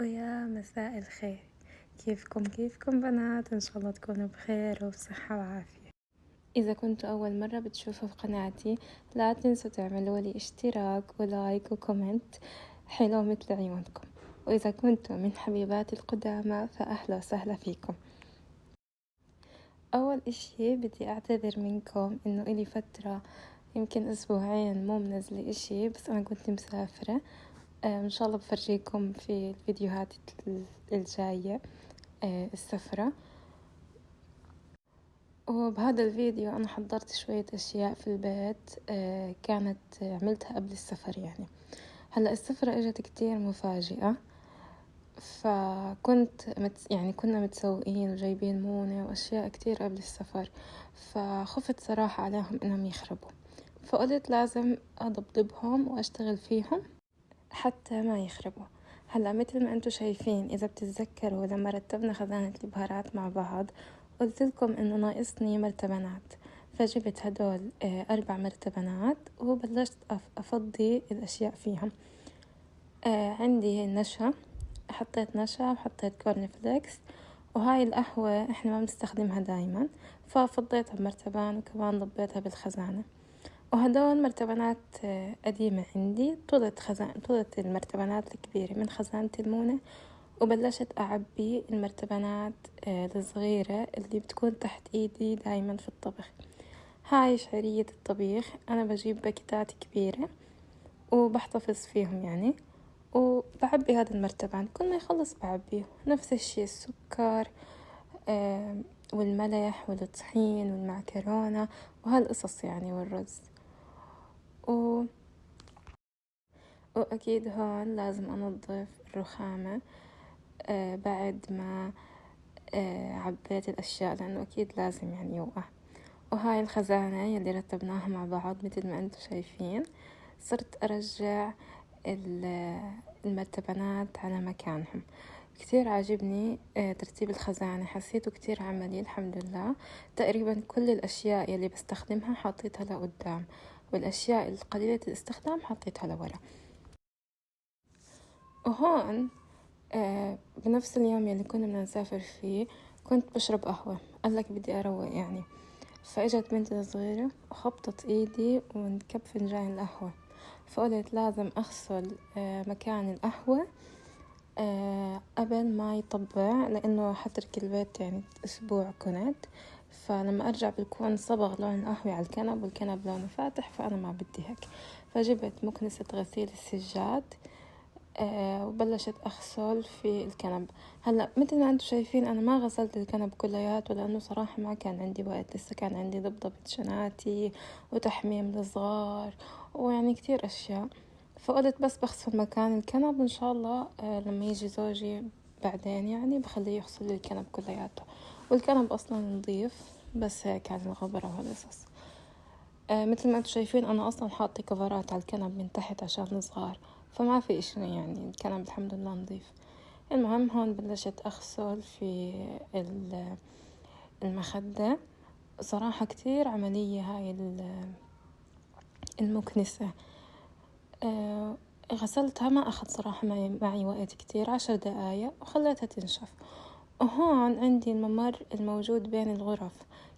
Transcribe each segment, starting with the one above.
ويا مساء الخير. كيفكم بنات؟ إن شاء الله تكونوا بخير وبصحة وعافية. إذا كنتوا أول مرة بتشوفوا في قناتي لا تنسوا تعملوا لي اشتراك ولايك وكومنت حلو مثل عيونكم، وإذا كنتوا من حبيباتي القدامى فأهلا وسهلا فيكم. أول إشي بدي أعتذر منكم إنه إلي فترة يمكن أسبوعين مو منزلة إشي، بس أنا كنت مسافرة. إن شاء الله بفرجيكم في الفيديوهات الجاية السفرة. وبهذا الفيديو أنا حضرت شوية أشياء في البيت كانت عملتها قبل السفر. يعني هلأ السفرة إجت كتير مفاجئة، فكنت يعني كنا متسوقين وجايبين مونة وأشياء كتير قبل السفر، فخفت صراحة عليهم إنهم يخربوا، فقلت لازم أضبطبهم وأشتغل فيهم حتى ما يخربوا. هلا مثل ما انتم شايفين، إذا بتتذكروا لما رتبنا خزانة البهارات مع بعض قلت لكم إنه ناقصني مرتبانات، فجبت هدول 4 مرتبانات وبلشت أفضي الأشياء فيهم. عندي نشا، حطيت نشا وحطيت كورن فليكس، وهاي القهوة إحنا ما بنستخدمها دايما، ففضيتها بمرتبان وكمان ضبيتها بالخزانة. وهدول مرتبانات قديمة عندي، طلت المرتبانات الكبيرة من خزانة المونة، وبلشت أعبي المرتبانات الصغيرة اللي بتكون تحت إيدي دايما في الطبخ. هاي شعرية الطبيخ، أنا بجيب باكيتات كبيرة وبحتفظ فيهم يعني، وبعبي هذا المرتبان كل ما يخلص بعبيه. نفس الشي السكر والملح والطحين والمعكرونة وهالقصص يعني، والرز. وأكيد هون لازم أنظف الرخامة بعد ما عبيت الأشياء، لأنه أكيد لازم يعني يوقع. وهاي الخزانة يلي رتبناها مع بعض مثل ما أنتم شايفين. صرت أرجع المرتبانات على مكانهم. كتير عاجبني ترتيب الخزانة، حسيته كتير عملي الحمد لله. تقريبا كل الأشياء يلي بستخدمها حطيتها لقدام، والأشياء القليلة الاستخدام حطيتها لورا. وهون بنفس اليوم يلي كنا بدنا نسافر فيه كنت بشرب قهوة، قالك بدي أروق يعني، فإجت بنتي الصغيرة وخبطت إيدي ونكب فنجان القهوة، فقلت لازم أغسل مكان القهوة قبل ما يطبع، لأنه حترك البيت يعني أسبوع كنت، فلما أرجع بيكون صبغ لون القهوة على الكنب والكنب لونه فاتح، فأنا ما بدي هيك. فجبت مكنسة غسيل السجاد وبلشت أغسل في الكنب. هلأ مثل ما أنتم شايفين أنا ما غسلت الكنب كلياته، لأنه صراحة ما كان عندي وقت، لسه كان عندي ضبضبة شناتي وتحميم الصغار ويعني كتير أشياء. فقلت بس بغسل مكان الكنب، وإن شاء الله لما يجي زوجي بعدين يعني بخليه يغسل لي الكنب كلياته. والكنب أصلا نظيف، بس هيك على الغبرة وهالقصص. مثل ما انتم شايفين أنا أصلا حاطة كفرات على الكنب من تحت عشان صغار، فما في إشي يعني، الكنب الحمد لله نظيف. المهم هون بلشت أغسل في المخدة. صراحة كتير عملية هاي المكنسة. غسلتها ما أخذ صراحة معي وقت كتير، 10 دقايق وخليتها تنشف. وهون عندي الممر الموجود بين الغرف،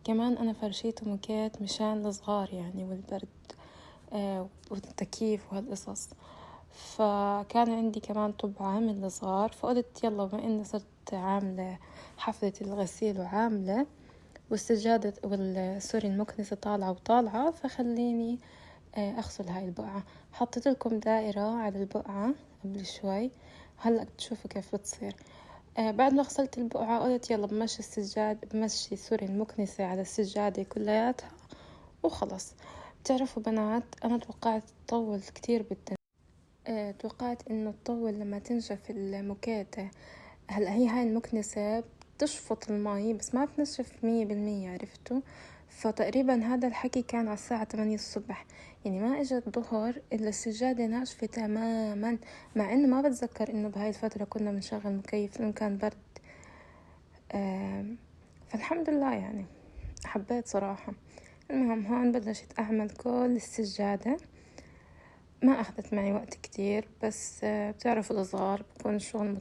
كمان أنا فرشيته موكيت مشان الصغار يعني، والبرد والتكييف وهالقصص. فكان عندي كمان طبعة من الصغار، فقلت يلا بما إني صرت عاملة حفلة الغسيل وعاملة والسجادة سوري المكنسة طالعة فخليني أغسل هاي البقعة. حطيت لكم دائرة على البقعة قبل شوي، هلأ تشوفوا كيف بتصير. بعد ما غسلت البقعة قلت يلا بمشي المكنسة على السجادة كلياتها وخلص. بتعرفوا بنات، أنا توقعت تطول كتير توقعت إنه تطول لما تنشف الموكيتة. هلأ هاي المكنسة بتشفط المي بس ما بتنشف 100%، عرفتوا؟ فتقريبا هذا الحكي كان على الساعة 8 الصبح، يعني ما اجت ظهر إلا السجادة ناشفة تماما، مع إنه ما بتذكر إنه بهاي الفترة كنا بنشغل مكيف لأنه كان برد. فالحمد لله يعني حبيت صراحة. المهم هون بلشت أعمل كل السجادة، ما أخذت معي وقت كتير، بس بتعرفوا الصغار بكون الشغل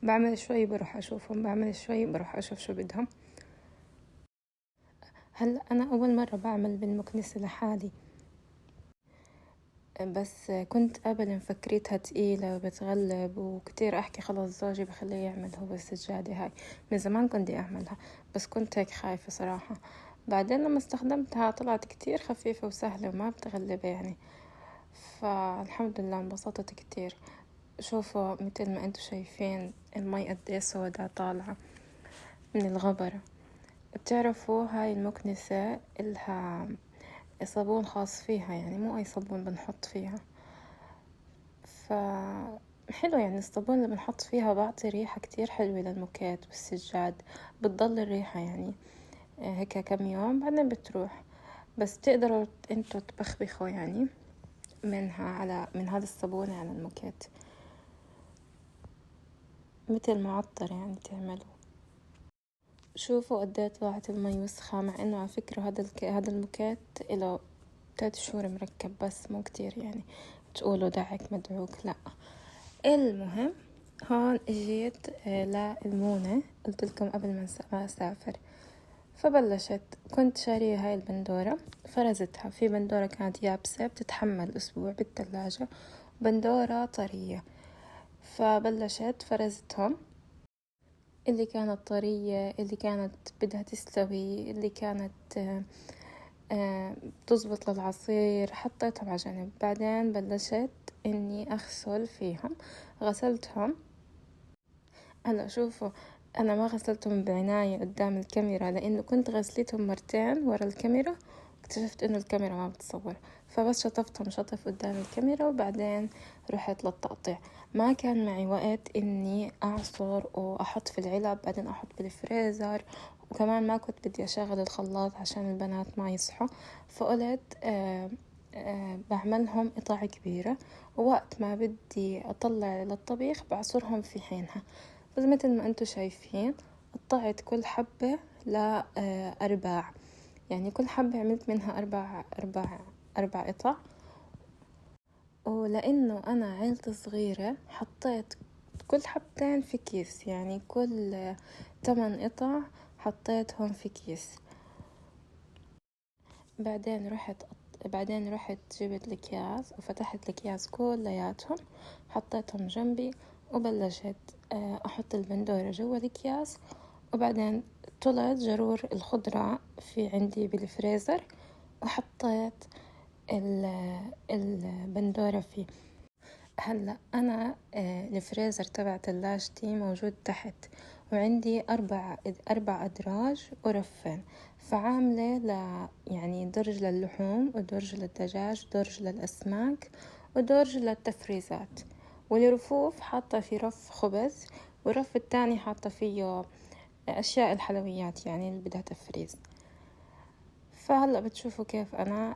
بعمل شوي بروح أشوفهم، بعمل شوي بروح أشوف شو بدهم. هلأ أنا أول مرة بعمل بالمكنسة لحالي، بس كنت قبل مفكريتها تقيلة وبتغلب وكتير أحكي خلاص زوجي بخليه يعمل هو السجادة هاي. من زمان كنت أعملها بس كنت هيك خايفة صراحة. بعدين لما استخدمتها طلعت كتير خفيفة وسهلة وما بتغلب يعني، فالحمد لله انبسطت كتير. شوفوا مثل ما انتوا شايفين المي قد ايه سودا طالعة من الغبرة. بتعرفوا هاي المكنسة إلها صابون خاص فيها، يعني مو أي صابون بنحط فيها. حلو يعني الصابون اللي بنحط فيها بعطي ريحة كتير حلوة للموكيت والسجاد، بتضل الريحة يعني هيك كم يوم بعدين بتروح. بس بتقدروا انتوا تبخبخوا يعني من هذا الصابون على الموكيت مثل معطر يعني تعملوا. شوفوا قد ايه طلعت المي وسخة، مع انه على فكرة هذا الموكيت له 3 شهور مركب بس مو كتير يعني تقولوا دعك مدعوك، لا. المهم هون اجيت للمونة، قلت لكم قبل ما اسافر. فبلشت كنت شارية هاي البندورة، فرزتها في بندورة كانت يابسة بتتحمل أسبوع بالثلاجة، بندورة طرية. فبلشت فرزتهم، اللي كانت طرية، اللي كانت بدها تستوي، اللي كانت بتزبط للعصير، حطيتهم على جنب. بعدين بلشت إني أغسل فيهم، غسلتهم. هلا شوفوا أنا ما غسلتهم بعناية قدام الكاميرا لأنه كنت غسلتهم مرتين ورا الكاميرا، اكتشفت إنه الكاميرا ما بتصور، فبس شطفتهم شطف قدام الكاميرا وبعدين رحت للتقطيع. ما كان معي وقت إني أعصر وأحط في العلب بعدين أحط بالفريزر، وكمان ما كنت بدي أشغل الخلاط عشان البنات ما يصحوا. فقلت بعملهم قطع كبيرة، ووقت ما بدي أطلع للطبيخ بعصرهم في حينها. بس مثل ما انتوا شايفين قطعت كل حبة لأرباع، يعني كل حبة عملت منها أربع قطع. ولأنه أنا عيلتي صغيرة حطيت كل حبتين في كيس، يعني كل 8 قطع حطيتهم في كيس. بعدين رحت جبت الأكياس وفتحت الأكياس كلياتهم، حطيتهم جنبي وبلشت أحط البندورة جوا الأكياس. وبعدين طلعت جرور الخضرة في عندي بالفريزر وحطيت البندورة فيه. هلأ أنا الفريزر تبع تلاجتي موجود تحت، وعندي أربع أدراج ورفين، فعاملة يعني درج للحوم ودرج للدجاج، درج للأسماك، ودرج للتفريزات. والرفوف حاطة في رف خبز، والرف التاني حاطة فيه أشياء الحلويات يعني اللي بدها تفريز. فهلأ بتشوفوا كيف أنا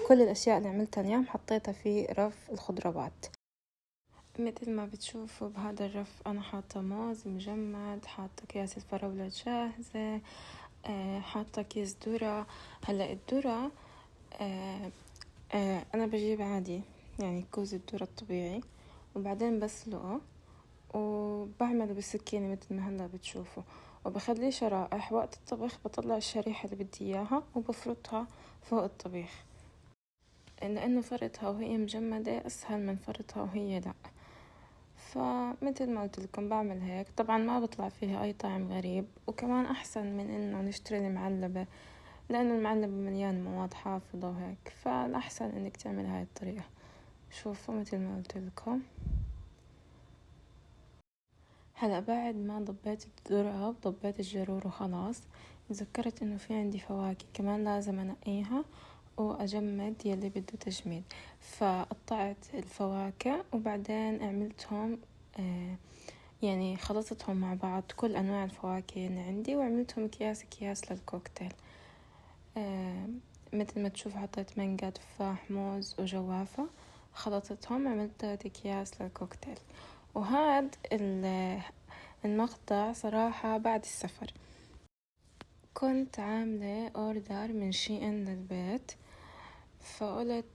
كل الأشياء اللي عملتها اليوم حطيتها في رف الخضروات. مثل ما بتشوفوا بهذا الرف أنا حاطة موز مجمد، حاطة أكياس الفراولة جاهزة، حاطة كيس ذرة. هلا الذرة أنا بجيب عادي يعني كوز الذرة الطبيعي، وبعدين بسلقه وبعمله بالسكينة مثل ما هلا بتشوفوا، وبخليه شرائح. وقت الطبخ بطلع الشريحة اللي بدي إياها وبفرطها فوق الطبيخ، لأنه فرطها وهي مجمدة أسهل من فرطها وهي لأ. فمثل ما قلت لكم بعمل هيك، طبعا ما بطلع فيها أي طعم غريب، وكمان أحسن من إنه نشتري المعلبة، لأنه المعلبة مليان مواد حافظة وهيك، فالأحسن إنك تعمل هاي الطريقة. شوفوا مثل ما قلت لكم. هلا بعد ما ضبيت الذرة وضبيت الجرور وخلاص، تذكرت إنه في عندي فواكه كمان لازم أنقيها وأجمد يلي بده تجميد. فقطعت الفواكه وبعدين عملتهم يعني خلطتهم مع بعض كل أنواع الفواكه اللي عندي، وعملتهم أكياس للكوكتيل. مثل ما تشوف حطيت مانجا تفاح موز وجوافة، خلطتهم عملت 3 أكياس للكوكتيل. وهاد المقطع صراحة بعد السفر كنت عاملة أوردر من شي للبيت، فقلت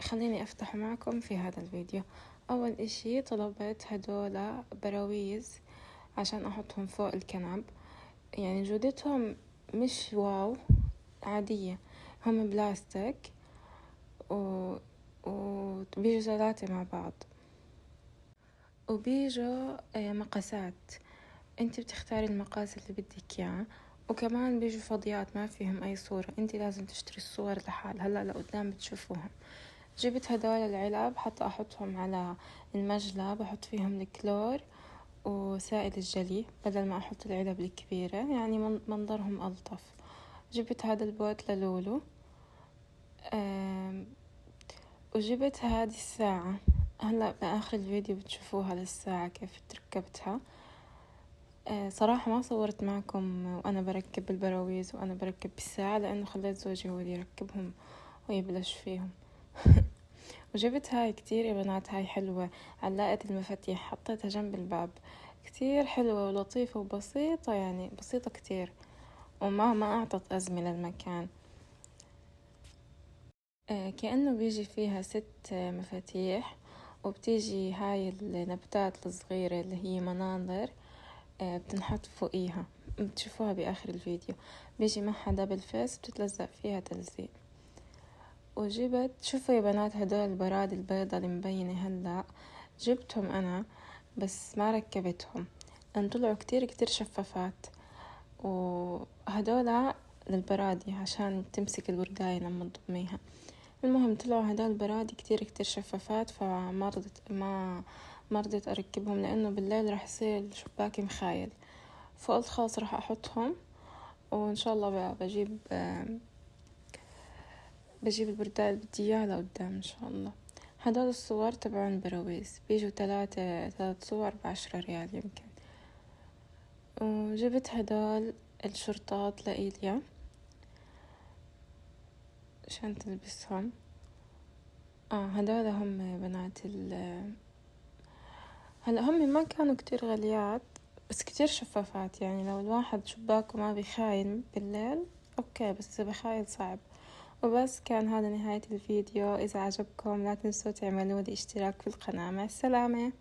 خليني أفتح معكم في هذا الفيديو. أول إشي طلبت هدول براويز عشان أحطهم فوق الكنب، يعني جودتهم مش واو، عادية، هم بلاستيك وبيجوا 3 مع بعض، وبيجوا مقاسات، انت بتختاري المقاس اللي بدك اياه، وكمان بيجوا فضيات ما فيهم اي صورة، انت لازم تشتري الصور لحال، هلا لقدام بتشوفوهم. جبت هدول العلب حتى احطهم على المجلة، بحط فيهم الكلور وسائل الجلي بدل ما احط العلب الكبيرة، يعني منظرهم الطف. جبت هذا البوت للولو، وجبت هذه الساعة، هلا بآخر الفيديو بتشوفوها للساعة كيف تركبتها. صراحة ما صورت معكم وأنا بركب البراويز وأنا بركب بالساعة، لأنه خليت زوجي هو اللي يركبهم ويبلش فيهم. وجبت هاي كتير يا بنات، هاي حلوة، علاقة المفاتيح، حطيتها جنب الباب، كتير حلوة ولطيفة وبسيطة، يعني بسيطة كتير، وما أعطت أزمة للمكان. كأنه بيجي فيها 6 مفاتيح، وبتيجي هاي النبتات الصغيرة اللي هي مناظر، بتنحط فوقيها، بتشوفوها بآخر الفيديو، بيجي معها دبل فيس بتتلزق فيها تلزيق. وجبت، شوفوا يا بنات هدول البراد البيضة اللي مبينة هلا، جبتهم أنا بس ما ركبتهم لأن طلعوا كتير شفافات، وهدول للبرادي عشان تمسك الورقاية لما تضميها. المهم طلعوا هدول البرادي كتير شفافات، ما رضيت أركبهم لأنه بالليل راح يصير الشباك مخايل، فقلت خلاص راح أحطهم، وإن شاء الله بجيب البرداية اللي بدي إياها لقدام إن شاء الله. هدول الصور تبعون البراويز، بيجوا 3 صور ب10 ريال يمكن. وجبت هدول الشرطات لإيليا عشان تلبسهم. هدول هم بنات هلا هم ما كانوا كتير غاليات بس كتير شفافات، يعني لو الواحد شباكه ما بيخاين بالليل اوكي، بس اذا بخاين صعب. وبس كان هذا نهاية الفيديو، اذا عجبكم لا تنسوا تعملوا لي اشتراك في القناة. مع السلامة.